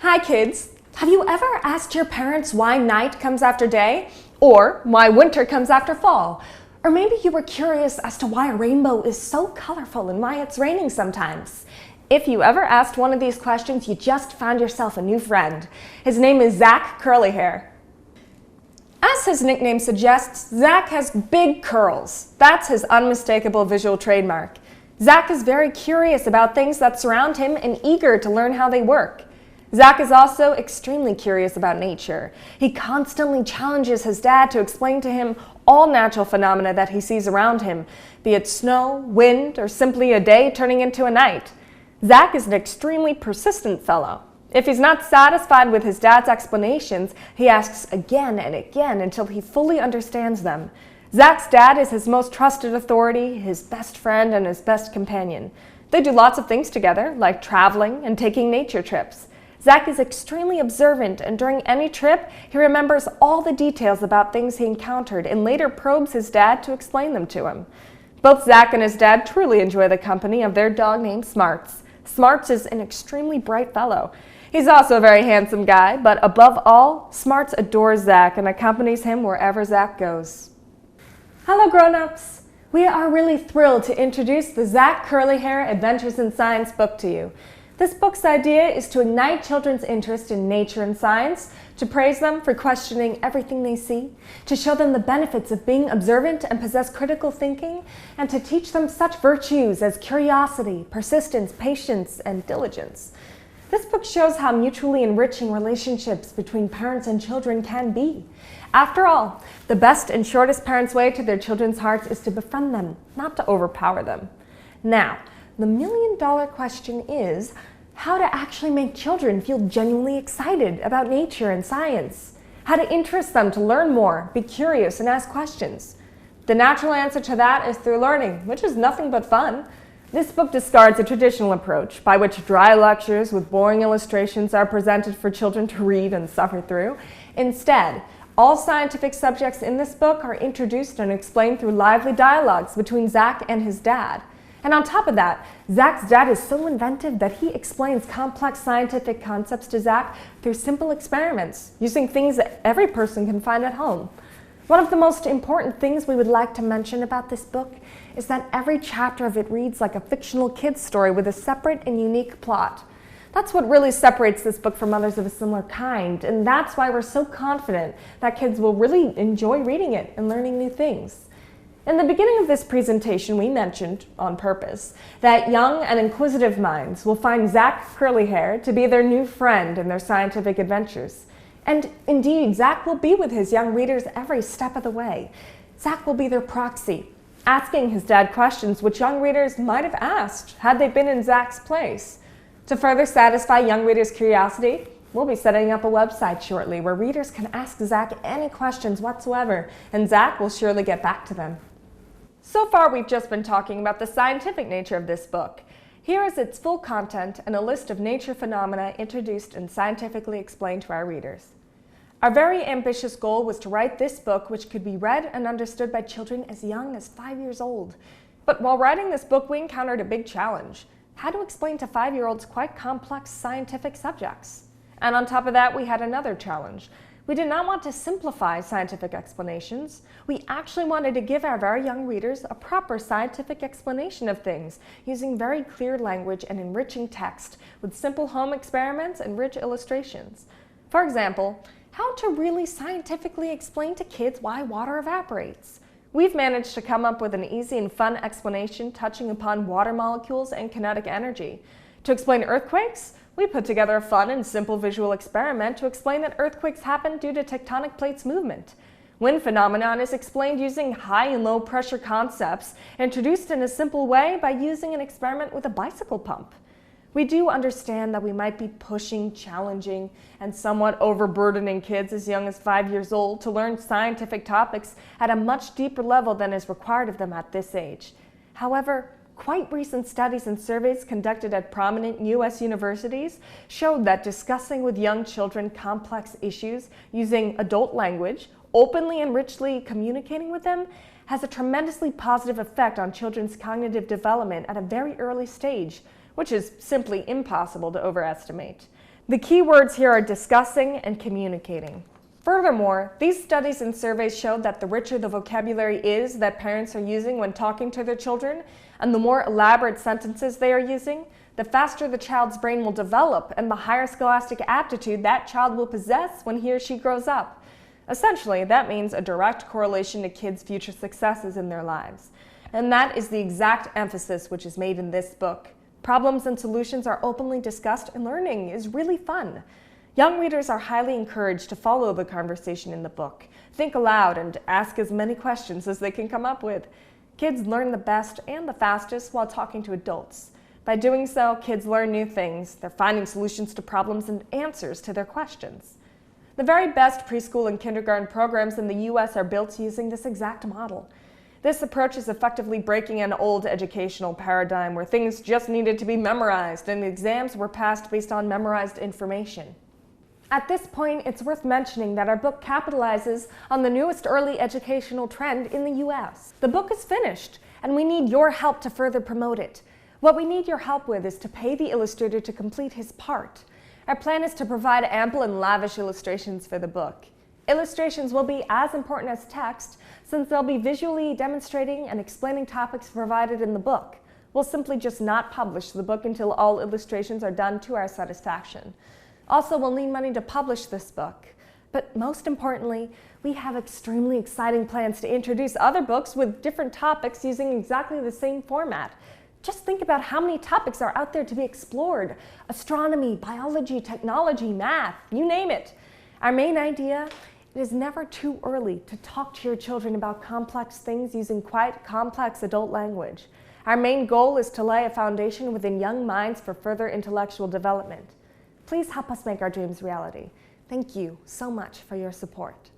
Hi kids! Have you ever asked your parents why night comes after day? Or why winter comes after fall? Or maybe you were curious as to why a rainbow is so colorful and why it's raining sometimes. If you ever asked one of these questions, you just found yourself a new friend. His name is Zach Curlyhair. As his nickname suggests, Zach has big curls. That's his unmistakable visual trademark. Zach is very curious about things that surround him and eager to learn how they work. Zach is also extremely curious about nature. He constantly challenges his dad to explain to him all natural phenomena that he sees around him, be it snow, wind, or simply a day turning into a night. Zach is an extremely persistent fellow. If he's not satisfied with his dad's explanations, he asks again and again until he fully understands them. Zach's dad is his most trusted authority, his best friend, and his best companion. They do lots of things together, like traveling and taking nature trips. Zach is extremely observant, and during any trip, he remembers all the details about things he encountered and later probes his dad to explain them to him. Both Zach and his dad truly enjoy the company of their dog named Smarts. Smarts is an extremely bright fellow. He's also a very handsome guy, but above all, Smarts adores Zach and accompanies him wherever Zach goes. Hello grown-ups! We are really thrilled to introduce the Zach Curlyhair Adventures in Science book to you. This book's idea is to ignite children's interest in nature and science, to praise them for questioning everything they see, to show them the benefits of being observant and possess critical thinking, and to teach them such virtues as curiosity, persistence, patience, and diligence. This book shows how mutually enriching relationships between parents and children can be. After all, the best and shortest parents' way to their children's hearts is to befriend them, not to overpower them. Now, the million-dollar question is how to actually make children feel genuinely excited about nature and science. How to interest them to learn more, be curious, and ask questions. The natural answer to that is through learning, which is nothing but fun. This book discards a traditional approach by which dry lectures with boring illustrations are presented for children to read and suffer through. Instead, all scientific subjects in this book are introduced and explained through lively dialogues between Zach and his dad. And on top of that, Zach's dad is so inventive that he explains complex scientific concepts to Zach through simple experiments, using things that every person can find at home. One of the most important things we would like to mention about this book is that every chapter of it reads like a fictional kid's story with a separate and unique plot. That's what really separates this book from others of a similar kind, and that's why we're so confident that kids will really enjoy reading it and learning new things. In the beginning of this presentation, we mentioned, on purpose, that young and inquisitive minds will find Zach Curlyhair to be their new friend in their scientific adventures. And indeed, Zach will be with his young readers every step of the way. Zach will be their proxy, asking his dad questions which young readers might have asked had they been in Zach's place. To further satisfy young readers' curiosity, we'll be setting up a website shortly where readers can ask Zach any questions whatsoever, and Zach will surely get back to them. So far, we've just been talking about the scientific nature of this book. Here is its full content and a list of nature phenomena introduced and scientifically explained to our readers. Our very ambitious goal was to write this book which could be read and understood by children as young as 5 years old. But while writing this book, we encountered a big challenge: how to explain to 5-year-olds quite complex scientific subjects. And on top of that, we had another challenge. We did not want to simplify scientific explanations. We actually wanted to give our very young readers a proper scientific explanation of things, using very clear language and enriching text with simple home experiments and rich illustrations. For example, how to really scientifically explain to kids why water evaporates. We've managed to come up with an easy and fun explanation touching upon water molecules and kinetic energy. To explain earthquakes, we put together a fun and simple visual experiment to explain that earthquakes happen due to tectonic plates movement. Wind phenomenon is explained using high and low pressure concepts, introduced in a simple way by using an experiment with a bicycle pump. We do understand that we might be pushing, challenging, and somewhat overburdening kids as young as 5 years old to learn scientific topics at a much deeper level than is required of them at this age. However, quite recent studies and surveys conducted at prominent U.S. universities showed that discussing with young children complex issues using adult language, openly and richly communicating with them, has a tremendously positive effect on children's cognitive development at a very early stage, which is simply impossible to overestimate. The key words here are discussing and communicating. Furthermore, these studies and surveys showed that the richer the vocabulary is that parents are using when talking to their children, and the more elaborate sentences they are using, the faster the child's brain will develop and the higher scholastic aptitude that child will possess when he or she grows up. Essentially, that means a direct correlation to kids' future successes in their lives. And that is the exact emphasis which is made in this book. Problems and solutions are openly discussed, and learning is really fun. Young readers are highly encouraged to follow the conversation in the book, think aloud, and ask as many questions as they can come up with. Kids learn the best and the fastest while talking to adults. By doing so, kids learn new things. They're finding solutions to problems and answers to their questions. The very best preschool and kindergarten programs in the U.S. are built using this exact model. This approach is effectively breaking an old educational paradigm where things just needed to be memorized and exams were passed based on memorized information. At this point, it's worth mentioning that our book capitalizes on the newest early educational trend in the U.S. The book is finished, and we need your help to further promote it. What we need your help with is to pay the illustrator to complete his part. Our plan is to provide ample and lavish illustrations for the book. Illustrations will be as important as text, since they'll be visually demonstrating and explaining topics provided in the book. We'll simply just not publish the book until all illustrations are done to our satisfaction. Also, we'll need money to publish this book. But most importantly, we have extremely exciting plans to introduce other books with different topics using exactly the same format. Just think about how many topics are out there to be explored. Astronomy, biology, technology, math, you name it. Our main idea: it is never too early to talk to your children about complex things using quite complex adult language. Our main goal is to lay a foundation within young minds for further intellectual development. Please help us make our dreams reality. Thank you so much for your support.